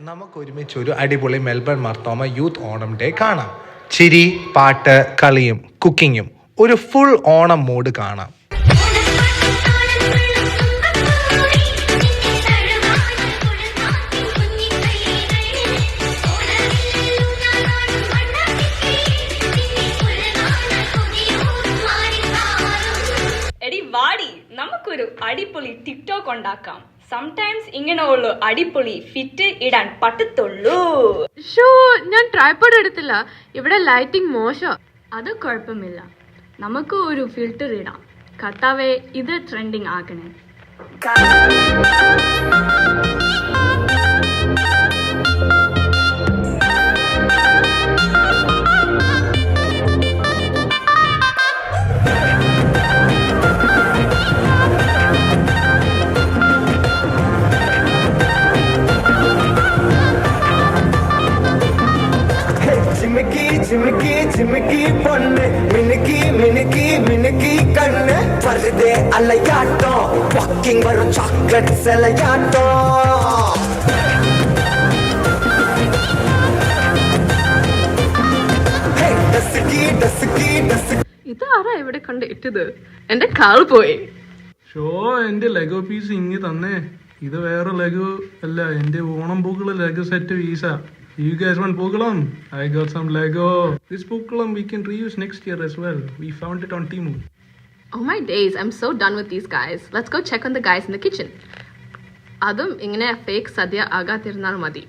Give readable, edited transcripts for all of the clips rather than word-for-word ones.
നമുക്ക് ഒരുമിച്ച് ഒരു അടിപൊളി Melbourne Marthoma youth Onam day കാണാം. ചിരി, പാട്ട്, കളിയും കുക്കിങ്ങും ഒരു ഫുൾ ഓണം മൂഡ് കാണാം. എടി വാടി, നമുക്കൊരു അടിപൊളി ടിക്ടോക്ക് ഉണ്ടാക്കാം. സംടൈംസ് ഇങ്ങനെയുള്ളു അടിപൊളി ഫിറ്റ് ഇടാൻ പറ്റത്തുള്ളൂ. ഷോ, ഞാൻ ട്രൈപോഡ് എടുത്തില്ല. ഇവിടെ ലൈറ്റിംഗ് മോശം. അത് കുഴപ്പമില്ല, നമുക്ക് ഒരു ഫിൽറ്റർ ഇടാം. കർത്താവേ, ഇത് ട്രെൻഡിങ് ആക്കണേ. ചിമിക്കി ചിമിക്കി പൊണ്ണ് മിനുക്കി മിനുക്കി മിനുക്കി കണ്ണ് വെറുതെ അലയാട്ടോ വാക്കിംഗ് വരും ചോക്ലേറ്റ് സെലയാട്ടോ. ഇതാരാ ഇവിടെ കൊണ്ട് ഇട്ടത്? എന്റെ കാൾ പോയി. ഷോ, എന്റെ ലെഗോ പീസ് ഇങ്ങി തന്നെ. ഇത് വേറെ ലെഗോ അല്ല, എന്റെ ഓണം പൂക്കള് lego set piece. You guys want Pokelam? I got some Lego. This Pokelam we can reuse next year as well. We found it on Temu. Oh my days, I'm so done with these guys. Let's go check on the guys in the kitchen. Adum ingane fake sadhya agathirunal madi.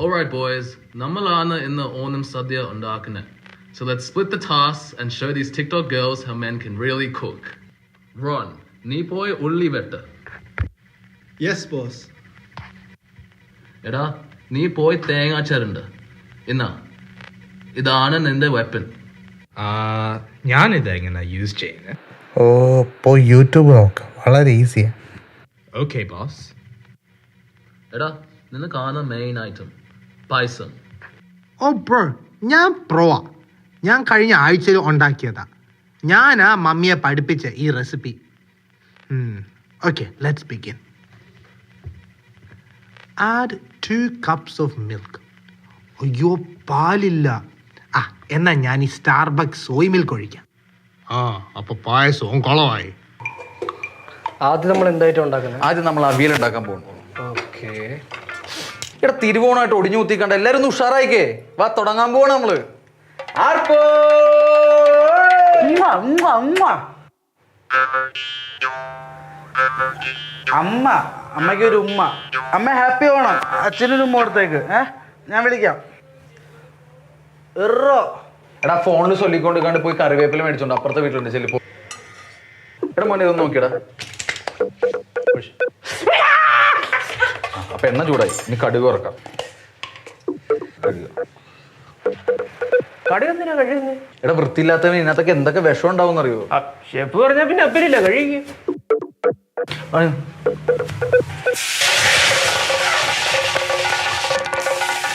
Alright boys, നമ്മളാണ് ഇന്ന് ഓണം സദ്യ ഉണ്ടാക്കുന്നത്. So let's split the tasks and show these TikTok girls how men can really cook. Ron, നീ പോയി ഉള്ളി വെട്ട്. Yes, boss. എടാ, നീ പോയി തേങ്ങ ചിരണ്ട്. ഇതാണ് നിന്റെ വെപ്പൺ. ഞാനിത് എങ്ങനെ യൂസ് ചെയ്യുന്നത്? പോയി യൂട്യൂബ് നോക്കാം, വളരെ ഈസിയാ. Okay, boss. എടാ, നിനക്കാണ് മെയിൻ ഐറ്റം പായസം. ബ്രോ, ഞാൻ പ്രോവാ. ഞാൻ കഴിഞ്ഞ ആഴ്ചയിൽ ഉണ്ടാക്കിയതാ. ഞാനാ മമ്മിയെ പഠിപ്പിച്ച ഈ recipe. Okay, let's begin. Add 2 cups of milk. അയ്യോ, പാലില്ല. എന്നാ ഞാൻ ഈ സ്റ്റാർബക്സ് സോയ് മിൽക്ക് ഒഴിക്കാം. അപ്പൊ പായസവും കുളമായി. ആദ്യം നമ്മൾ എന്തായിട്ടും ഉണ്ടാക്കുന്നത്? ആദ്യം നമ്മൾ അവിയൽ ഉണ്ടാക്കാൻ പോകുന്നു. ഓക്കെ. ഇവിടെ തിരുവോണമായിട്ട് ഒടിഞ്ഞു കുത്തിക്കണ്ട. എല്ലാരും ഒന്ന് ഉഷാറായിക്കേ. വാ, തുടങ്ങാൻ പോവാണ് നമ്മള്. അമ്മയ്ക്ക് ഒരു ഉമ്മ. അമ്മ ഹാപ്പി ഓണം. അച്ഛനൊരു ഉമ്മ കൊടുത്തേക്ക്. ഞാൻ വിളിക്കാം. എടാ, ഫോണിൽ ചൊല്ലിക്കൊണ്ടിരിക്കാണ്ട് പോയി കറിവേപ്പില മേടിച്ചോണ്ട് അപ്പുറത്തെ വീട്ടിലുണ്ട്. ചെല്ലിപ്പോ. എടാ മോനെ, ഇതൊന്ന് നോക്കിയടാ. അപ്പൊ എണ്ണ ചൂടായി, ഇനി കടുക് ഉറക്കാം. എടാ, വൃത്തിയില്ലാത്തവന് ഇതിനകത്തൊക്കെ എന്തൊക്കെ വിഷം ഉണ്ടാവും അറിയോ? ഷെഫ് പറഞ്ഞാ പിന്നെ അപ്പരില്ല, കഴിക്കും.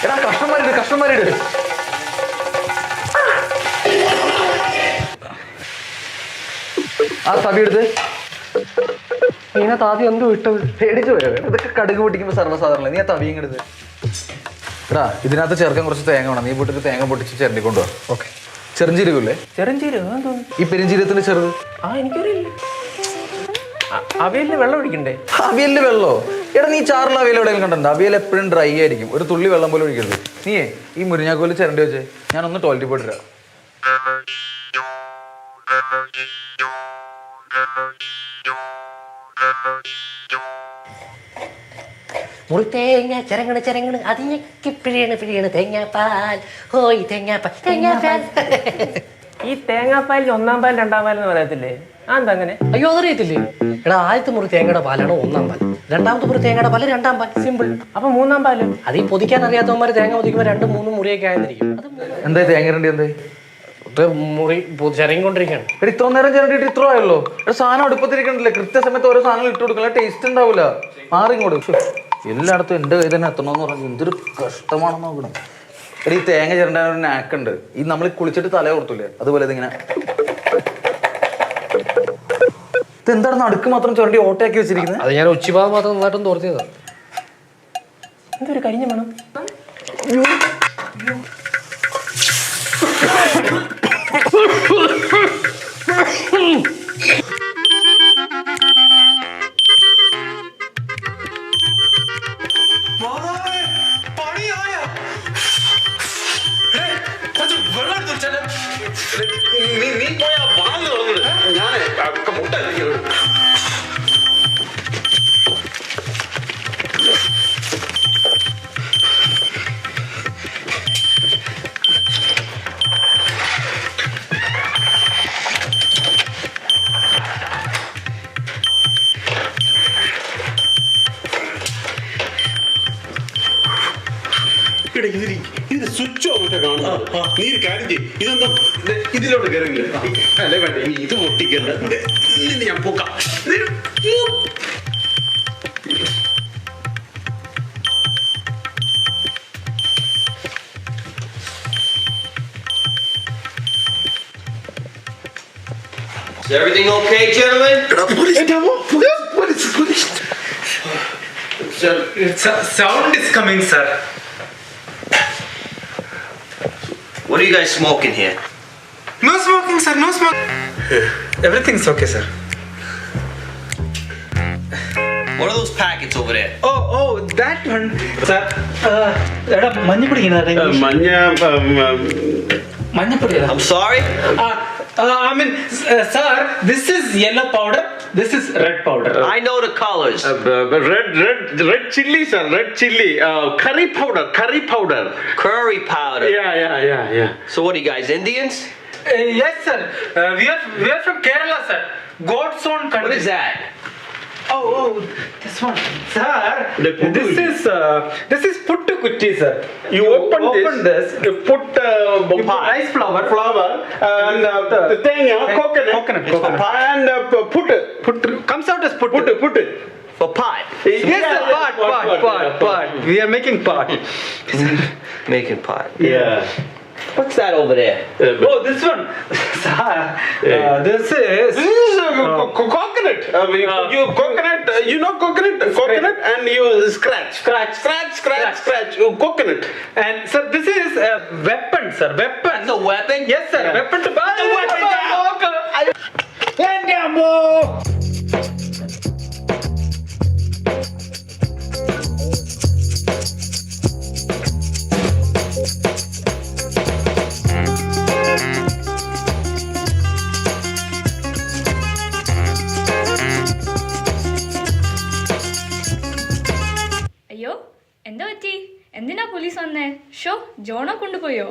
എടാ, കഷ്ണന്മാരിട്. ആ തവി എടുത്ത്. ഇതിനകത്ത് ആദ്യം എന്തോ ഇട്ടത്? പേടിച്ചു പോയോ? ഇതൊക്കെ കടുക് പൊട്ടിക്കുമ്പോ സർവ്വസാധാരണ. നീ ആ തവിയും എടുത്ത്. എടാ, ഇതിനകത്ത് ചേർക്കാൻ കുറച്ച് തേങ്ങ വേണം. നീ പോയിട്ട് തേങ്ങ പൊട്ടിച്ച് ചിരണ്ടിക്കൊണ്ടു വാ. ഓക്കെ. ചെറുംജീരകല്ലേ? ചെറുംജീരകം ഈ പെരുംജീരകത്തിന്റെ ചെറുത്. എനിക്കറിയില്ല. അവിയലിന് വെള്ളം ഒഴിക്കണ്ടേ? അവിയലിന് വെള്ളോ? എടാ, നീ ചാറുള്ള അവിയൽ എവിടെയെങ്കിലും കണ്ടിട്ടുണ്ടോ? അവിയൽ എപ്പോഴും ഡ്രൈ ആയിരിക്കും. ഒരു തുള്ളി വെള്ളം പോലും ഒഴിക്കരുത്. നീയേ ഈ മുരിങ്ങാക്കോല് ചിരണ്ടി വെച്ചേ. ഞാനൊന്ന് ടോയ്ലറ്റിൽ പോയിട്ടില്ല. മുറിത്തേങ്ങ ചിരങ്ങണ് അതിനൊക്കെ പിഴിയണ് തേങ്ങാപ്പാൽ. ഹോയ് തേങ്ങാപ്പാൽ. ഈ തേങ്ങാപ്പാലിൽ 1-ാം പാൽ 2-ാം പാൽ എന്ന് പറയത്തില്ലേ? എന്താ അങ്ങനെ? അയ്യോ, അതറിയത്തില്ലേ? എടാ, ആദ്യത്തെ മുറി തേങ്ങയുടെ പാലാണ് 1-ാം പാൽ, രണ്ടാമത്തെ മുറി തേങ്ങയുടെ പാല് 2-ാം പാൽ. സിമ്പിൾ. അപ്പൊ 3-ാം പാല്? അത് ഈ പൊതിക്കാൻ അറിയാത്തവന്മാര് തേങ്ങ പൊതിക്കുമ്പോ 2-3 മുറിയൊക്കെ ആയിരിക്കും. എന്താ തേങ്ങ രണ്ടി? എന്തായി മുറി ചിരങ്ങിക്കൊണ്ടിരിക്കുകയാണ്. ഇത്ര നേരം ചിരണ്ടിട്ട് ഇത്ര ആയല്ലോ. സാധനം അടുപ്പത്തിരിക്കണ്ടല്ലേ? കൃത്യസമയത്ത് ഓരോ സാധനങ്ങൾ ഇട്ട് കൊടുക്കല. ടേസ്റ്റ് ഉണ്ടാവില്ല. മാറിങ്ങോട്ട്. എല്ലായിടത്തും എൻ്റെ കയ്യിൽ തന്നെ എത്തണമെന്ന് പറഞ്ഞാൽ എന്തൊരു കഷ്ടമാണെന്ന് നോക്കണം. എടാ ഈ തേങ്ങ ചിരണ്ടാൻ ഒരു നാക്കുണ്ട്. ഈ നമ്മൾ കുളിച്ചിട്ട് തല കൊടുത്തില്ലേ അതുപോലെ ഇതിങ്ങനെ ഇതെന്താണ് നടുക്ക് മാത്രം ചുരണ്ടി ഓട്ടയാക്കി വെച്ചിരിക്കുന്നത്? അത് ഞാൻ ഉച്ചഭാഗം മാത്രം നന്നായിട്ടൊന്ന് തോർത്തിയതാ. എന്തൊരു കരിഞ്ഞ വേണം. ഇത് സ്വിച്ച് ഓഫ് കാണുന്നത്. നീ ഒരു കാര്യം ചെയ്യും, ഇതൊന്നും ഇതിലോട്ട് കയറില്ല അല്ലേ വേണ്ട. ഇനി ഇത് പൊട്ടിക്കല്ല, ഇത് ഞാൻ പൊക്കാം. Is everything okay, gentlemen? Sound is coming, sir. What are you guys smoking here? No smoking, sir. No smoking. Everything's okay, sir. What are those packets over there? Oh, that one, sir. മഞ്ഞപ്പൊടി I'm sorry? I mean, sir, this is yellow powder. This is red powder. I know the colors. Red chili, sir. Red chili. Curry powder. Curry powder. Yeah. So what are you guys, Indians? Yes, sir. We are from Kerala, sir. God's own country. What is that? Oh, this one, sir. This is puttu kutti, sir. You open this. You put rice flour, and the thing, coconut, and put comes out as puttu. Put. For pot. Yes, sir. Pot. We are making pot. Making pot. Yeah. What's that over there? This one, sir. This is Coconut. You coconut. You know coconut, and you scratch. Coconut. and sir, this is a weapon, sir. Weapon. That's a weapon? Yes, sir. Weapon to buy. The weapon അയ്യോ എന്താ പറ്റി? എന്തിനാ police വന്നേ? Show ജോണോ കൊണ്ടുപോയോ?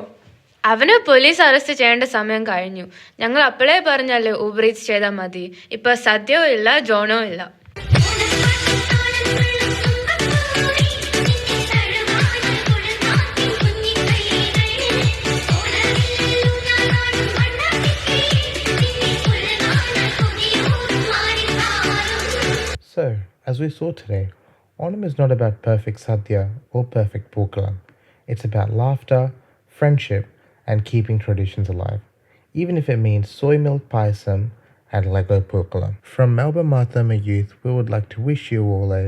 അവന് police arrest ചെയ്യേണ്ട സമയം കഴിഞ്ഞു. ഞങ്ങൾ അപ്പോഴേ പറഞ്ഞല്ലേ ഊബർ ഈറ്റ്സ് ചെയ്താൽ മതി. ഇപ്പൊ സദ്യവും ഇല്ല, ജോണോ ഇല്ല. So, as we saw today, Onam is not about perfect sadhya or perfect pookalam. It's about laughter, friendship, and keeping traditions alive, even if it means soy milk payasam and Lego pookalam. From Melbourne Marthoma Youth, we would like to wish you all a